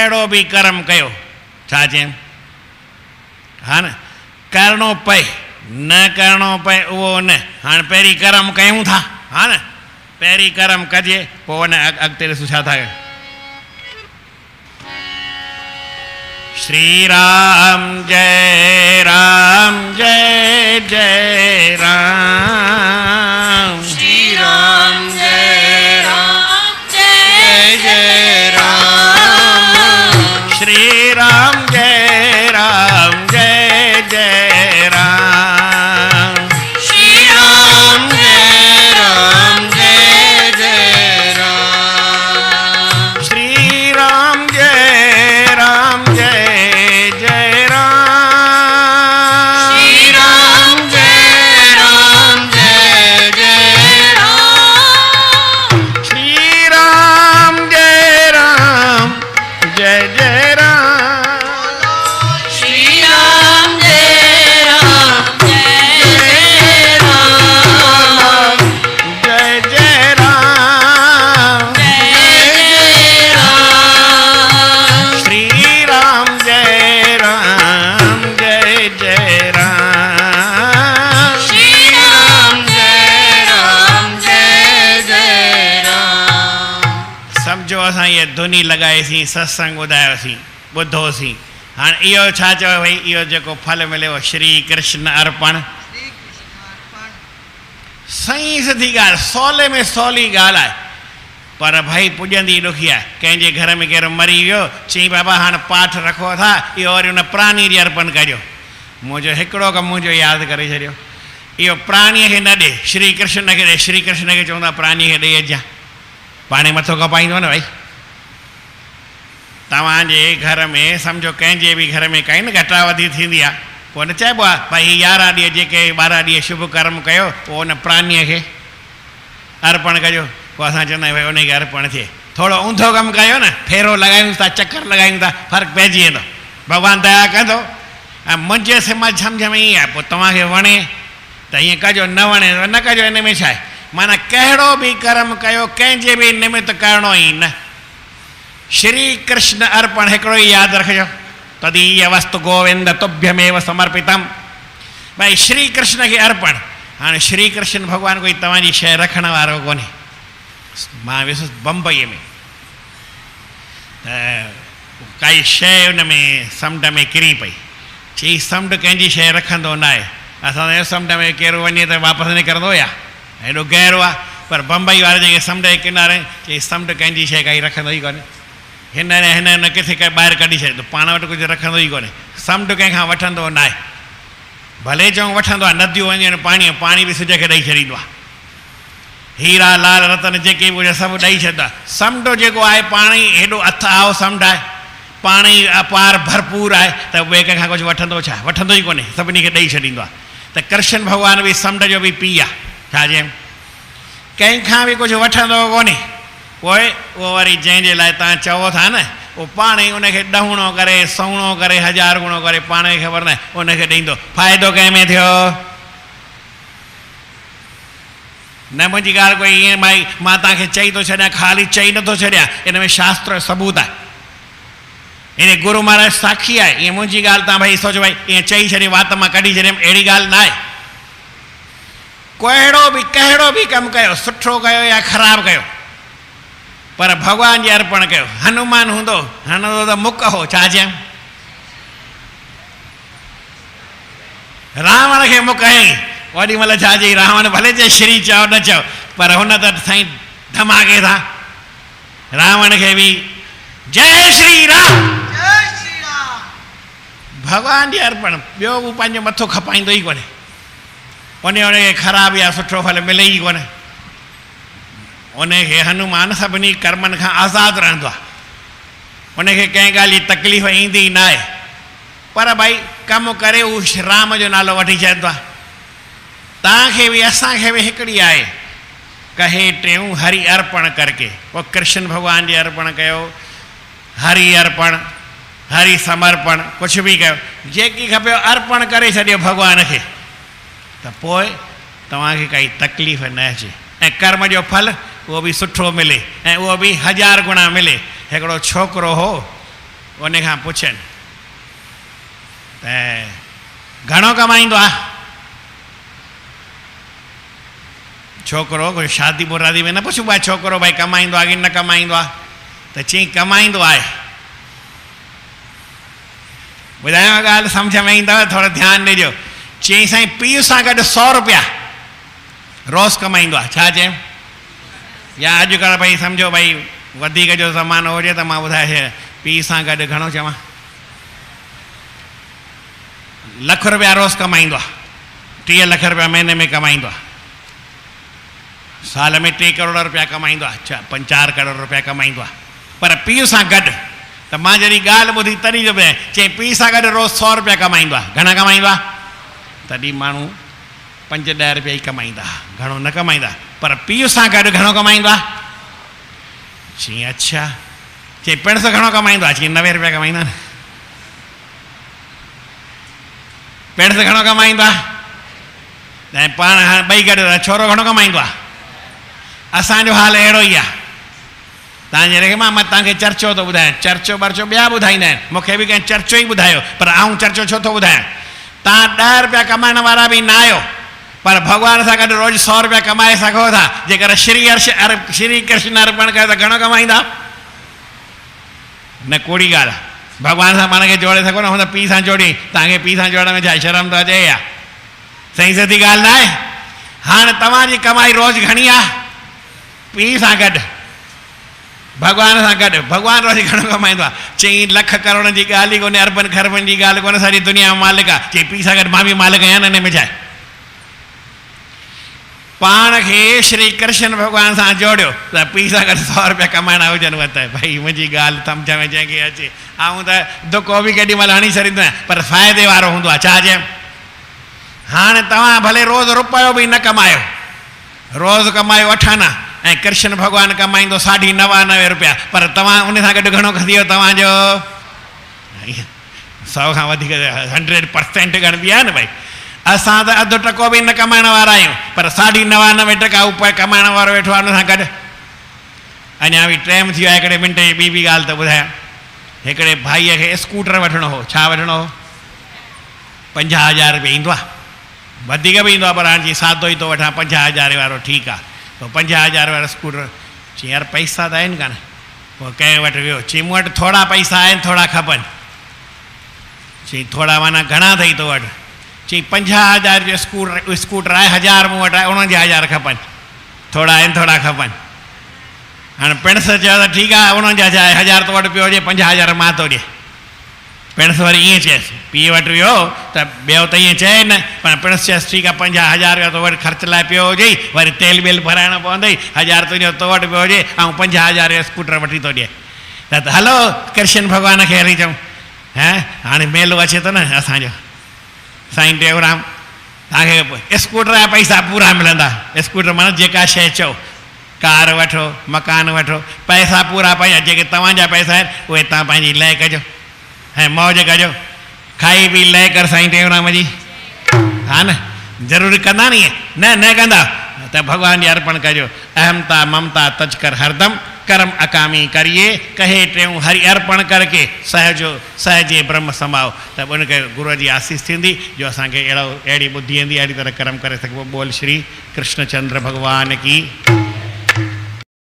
कहिड़ो बि कर्म कयो, छा चयूं, हा न, करिणो पए न करिणो पए उहो न, हाणे पहिरीं कर्म कयूं था, हा न, पहिरीं कर्म कजे पोइ वञ अॻिते ॾिसूं छा था कयूं। श्री राम जय जय राम, श्री राम जय जय राम, श्री राम जय जय राम, श्री राम जय जय राम, श्री राम जय जय राम, श्री राम जय जय राम, श्री राम जय जय राम, श्री राम जय राम, जय जय राम, जय राम, श्री राम जय जय राम, श्री राम जय जय राम। सम्झो असां इहे धुनी लॻाईसीं, सत्संग ॿुधायोसीं, ॿुधोसीं, हाणे इहो छा चयो भई इहो जेको फल मिलियो श्री कृष्ण अर्पण, सही सिधी ॻाल्हि, सवले में सवली ॻाल्हि आहे, पर भई पुॼंदी ॾुखी आहे। कंहिंजे घर में केरु मरी वियो, चई बाबा हाणे पाठ रखो था, इहो वरी हुन प्राणी ॾे अर्पण कजो। मुंहिंजो हिकिड़ो कमु मुंहिंजो यादि करे छॾियो, इहो प्राणीअ खे न ॾे, श्री कृष्ण खे ॾे, श्री कृष्ण खे चवंदा प्राणीअ खे ॾेई अचिजांइ, पाणे मथो कपाईंदो न भाई। तव्हांजे घर में सम्झो कंहिंजे बि घर में काई न घटावधी थींदी आहे, पोइ न चइबो आहे भई 11 ॾींहं जेके 12 ॾींहं शुभ कर्म कयो पोइ हुन प्राणीअ खे अर्पण कजो, पोइ असां चवंदा आहियूं भई उनखे अर्पण थिए। थोरो ऊंधो कमु कयो न, फेरो लॻायूं था, चकर लॻायूं था, फ़र्क़ु पइजी वेंदो, भॻवानु दया कंदो। ऐं मुंहिंजे सम्झ में ईअं आहे, पोइ तव्हांखे वणे त ईअं कजो, न वणे त न कजो। इन में छा आहे, माना कहिड़ो बि कर्म कयो कंहिंजे बि निमित करिणो ई न। श्री कृष्ण अर्पण हिकिड़ो ई यादि रखिजो, तदीय वस्तु गोविंद तुभ्यमेव समर्पितम, भाई श्री कृष्ण खे अर्पण। हाणे श्री कृष्ण भॻवानु कोई तव्हांजी शइ रखण वारो कोन्हे। मां वियुसि बम्बईअ में, त काई शइ हुन में समुंड में किरी पई, चई समुंड कंहिंजी शइ रखंदो न आहे। असां समुंड में केरु वञे त वापसि निकिरंदो या, हेॾो गहिरो आहे, पर बम्बई वारे जेके समुंड जे किनारे, चई समुंड कंहिंजी शइ काई रखंदो ई कोन्हे। हिन किथे ॿाहिरि कढी छॾे, पाण वटि कुझु रखंदो ई कोन्हे, समुंड कंहिंखां वठंदो न आहे। भले चऊं वठंदो आहे, नदियूं वञनि पाणी बि सिज खे ॾेई छॾींदो आहे, हीरा लाल रतन जेके बि हुजे सभु ॾेई छॾंदा। समुंड जेको आहे पाणी हेॾो अथाह समुंड आहे, पाणी अपार भरपूर आहे, त ॿिए कंहिंखां कुझु वठंदो छा, वठंदो ई कोन्हे, सभिनी खे ॾेई छॾींदो आहे। त कृष्ण भॻवानु बि समुंड जो बि पीउ आहे, छा चयूं, कंहिंखां बि कुझु वठंदो कोन्हे। पोइ उहो वरी जंहिंजे लाइ तव्हां चओ था न, उहो पाण ई उनखे ॾहुणो करे, सहुणो करे, 1000 गुणो करे, पाण खे ख़बर न आहे उनखे ॾींदो। फ़ाइदो कंहिं में थियो न। मुंहिंजी ॻाल्हि कोई ईअं भाई मां तव्हांखे चई थो छॾियां, ख़ाली चई नथो छॾियां, इन में शास्त्र सबूत आहे, इन गुरू महाराज साखी आहे। ईअं मुंहिंजी ॻाल्हि तव्हां भई सोचो भई ईअं चई छॾी वात मां कढी छॾियमि, अहिड़ी ॻाल्हि न आहे। कहिड़ो बि कमु कयो, सुठो कयो या ख़राबु कयो, पर भॻवान जे अर्पण कयो। हनुमान हूंदो त मुक हो, छा चयऊं, रावण खे मुक हईं, ओॾी महिल छा चई, रावण भले चए श्री चओ न चओ, पर हुन त साईं धमाके था। रावण खे बि जय श्री राम, भॻवान जे अर्पण, ॿियो बि पंहिंजो मथो खपाईंदो ई कोन्हे, उनखे ख़राबु या सुठो फल मिले ई कोन्हे। उनखे हनुमान सभिनी कर्मनि खां आज़ादु रहंदो आहे, उनखे कंहिं ॻाल्हि जी तकलीफ़ ईंदी न आहे, पर भई कमु करे उहो राम जो नालो वठी छॾींदो आहे। तव्हांखे बि असांखे बि हिकिड़ी आहे, कहे टियूं हरि अर्पण करके, पोइ कृष्ण भॻवान जे अर्पण कयो, हरि अर्पण, हरि समर्पण, कुझु बि कयो, जेकी खपे अर्पण करे छॾियो भॻवान खे, त पोइ तव्हांखे काई तकलीफ़ न अचे ऐं कर्म जो फल उहो बि सुठो मिले ऐं उहो बि 1000 गुणा मिले। हिकिड़ो छोकिरो हो, उन खां पुछनि त घणो कमाईंदो आहे छोकिरो? कोई शादी मुरादी में न पुछबो आहे छोकिरो भाई कमाईंदो आहे की न कमाईंदो आहे? त चई कमाईंदो आहे। ॿुधायो ॻाल्हि सम्झ में ईंदव, थोरो ध्यानु ॾिजो। चई साईं पीउ सां गॾु 100 रुपया रोज़ कमाईंदो आहे। छा चयमि? या अॼुकल्ह भई सम्झो भई वधीक जो ज़मानो हुजे त मां ॿुधाए पीउ सां गॾु घणो चवां, 1 लख रुपया रोज़ कमाईंदो आहे, 30 लख रुपया महीने में कमाईंदो आहे, साल में 3 करोड़ रुपया कमाईंदो आहे, 4 करोड़ रुपया कमाईंदो आहे। पर पीउ सां गॾु त मां जॾहिं ॻाल्हि ॿुधी तॾहिं जो ॿुधायां, चई पीउ सां गॾु रोज़ 100 रुपया कमाईंदो आहे। घणा कमाईंदो आहे? तॾहिं माण्हू 5-10 रुपया ई कमाईंदा, घणो न कमाईंदा। पर पीउ सां गॾु घणो कमाईंदो आहे? चई अच्छा। चई पिण सां घणो कमाईंदो आहे? चई 90 रुपया कमाईंदा न। पिण सां घणो कमाईंदो आहे? ऐं पाण हाणे ॿई गॾु छोरो घणो कमाईंदो आहे? असांजो हाल अहिड़ो ई आहे। तव्हांजे रखे मां तव्हांखे चर्चो थो ॿुधायां, चर्चो बर्चो ॿिया ॿुधाईंदा आहिनि, मूंखे बि कंहिं चर्चो ई ॿुधायो, पर आऊं चर्चो छो थो ॿुधायां? तव्हां 10 रुपया कमाइण वारा बि न आहियो, पर भॻवान सां गॾु रोज़ 100 रुपया कमाए सघो था। जेकर श्री कृष्ण अर्पण कयो त घणो कमाईंदा? न कूड़ी ॻाल्हि आहे। भॻवान सां पाण खे जोड़े सघो न, हुन पीउ सां जोड़ी, तव्हांखे पीउ सां जोड़ण में छा शर्म थो अचे या? सही सदी ॻाल्हि न आहे। हाणे तव्हांजी कमाई रोज़ घणी आहे? पीउ सां गॾु, भॻवान सां गॾु। भॻवान रोज़ घणो कमाईंदो आहे? चई 1 लख करोड़ जी ॻाल्हि ई कोन्हे, अरबनि खरबनि जी ॻाल्हि कोन्हे, सॼी दुनिया में मालिक आहे। चई पीउ सां गॾु मां बि मालिक आहियां न, हिन में छा आहे? पाण खे श्री कृष्ण भॻवान सां जोड़ियो त पीउ सां गॾु 100 रुपया कमाइणा हुजनि त भई मुंहिंजी ॻाल्हि सम्झ में जंहिंखे अचे। ऐं त दुको बि केॾी महिल हणी छॾींदो आहियां, पर फ़ाइदे वारो हूंदो आहे। छा चयमि? हाणे तव्हां भले रोज़ रुपयो बि न कमायो, रोज़ कमायो 8 आना ऐं कृष्ण भॻवानु कमाईंदो 99.5 रुपया, पर तव्हां उन सां गॾु घणो थी वियो तव्हांजो? 100 खां वधीक 100% गणबी आहे न भई। असां त अधु टको बि न कमाइण वारा आहियूं, पर 99.5% ऊपर कमाइण वारो वेठो आहे उन सां गॾु। अञा बि टाइम थी वियो आहे, हिकिड़े मिंट जी ॿी बि ॻाल्हि त ॿुधायां। हिकिड़े भाईअ खे स्कूटर वठिणो हो। छा वठिणो हो? 50,000 रुपया ईंदो आहे, वधीक बि ईंदो आहे, पर हाणे सादो ई थो वठां 50,000 वारो। ठीकु आहे, पोइ 50,000 वारो स्कूटर। चई यार पैसा त आहिनि कान। पोइ कंहिं वटि वियो, चई मूं वटि थोरा पैसा आहिनि, थोरा खपनि। चई थोरा माना घणा अथई तो वटि? चई 50,000 जो स्कूटर आहे, 1000 मूं वटि आहे, 49,000 खपनि। थोरा आहिनि, थोरा खपनि। हाणे पिणस चयो त ठीकु आहे, 49,000 तो वटि पियो हुजे, 50,000 मां थो ॾिए। पिणस वरी ईअं चयसि, पीउ वटि वियो त ॿियो त ईअं चए न, पर पिणस चयसि ठीकु आहे 50,000 रुपया तो वटि ख़र्च लाइ पियो हुजे, वरी तेल बेल भराइणो पवंदई, 1000 तुंहिंजो तो वटि पियो हुजे ऐं 50,000 जो स्कूटर वठी थो ॾिए। त हलो कृष्ण भॻवान खे हली अचूं। हाणे मेलो अचे थो न असांजो। साईं टेऊराम तव्हांखे स्कूटर जा पैसा पूरा मिलंदा। स्कूटर माना जेका शइ चओ, कार वठो, मकान वठो, पैसा पूरा पंहिंजा। जेके तव्हांजा पैसा आहिनि उहे तव्हां पंहिंजी लय कजो ऐं मौज कजो, खाई पी लय कर साईं टेऊराम जी। हा न, ज़रूरी कंदा नी? न कंदा त भॻवान जी अर्पण कजो। अहमता ममता तज कर हरदम, कर्म अकामी करिए, कहे टेऊं हरि अर्पण करके सहजे ब्रह्म समाओ। त उनखे गुरू जी आसीस थींदी जो असांखे अहिड़ी ॿुधी ईंदी, अहिड़ी तरह कर्म करे सघिबो। बोल श्री कृष्णचंद्र भॻवान की।